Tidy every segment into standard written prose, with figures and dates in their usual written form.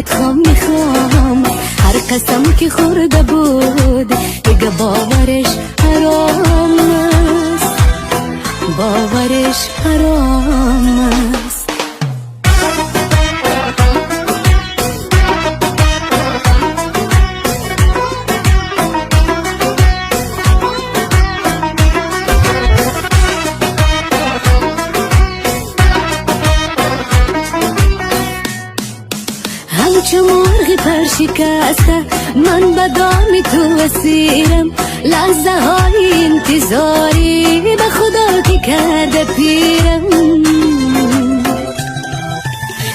هایت خام میخوام، هر قسم که خورده بود دیگه باورش حرام است، باورش حرام است. همچو مرغ پرشکسته من به دام تو اسیرم، لحظه های انتظاری به خدا که کرده پیرم،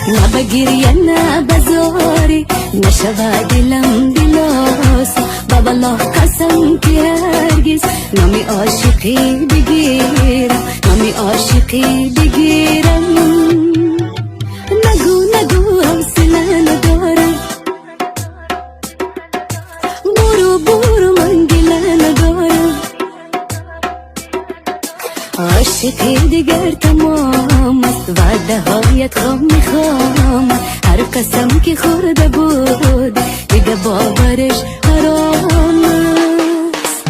نه به گریه نه به زاری نشود دلم دلاس، به والله قسم که هرگز نامی عاشقی بگیرم، نامی عاشقی بگیرم. نگو نگو حوصله ندارم، برو برو من گله ندارم، عاشقی دیگر تمام است، وعده هایت خام میخوام، هر قسم که خورده بود دیگه باورش حرام است.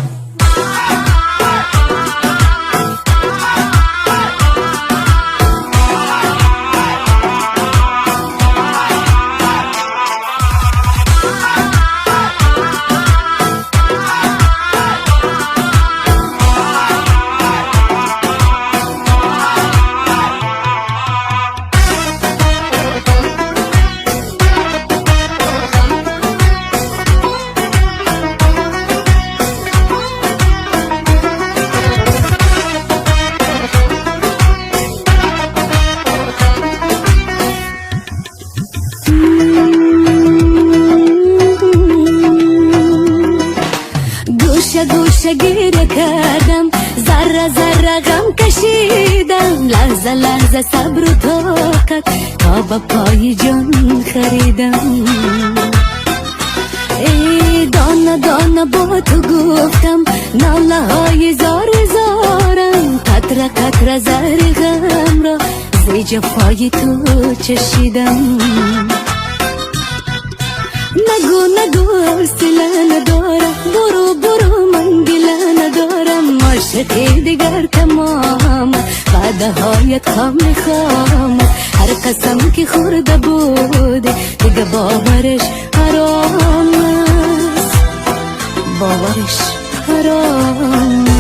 گوشه گیره کردم، ذره ذره غم کشیدم، لحظه لحظه صبر و طاقت تا به پای جان خریدم. ای دانه دانه با تو گفتم، ناله های زار زارم، قطره قطره زر غم را زی جفای تو چشیدم. نگو نگو حوصله ندارم، برو برو من گله ندارم، عاشقی دیگر تمام، وعده هایت خام میخوام، هر قسم که خورده بود دیگه باورش حرام است، باورش حرام.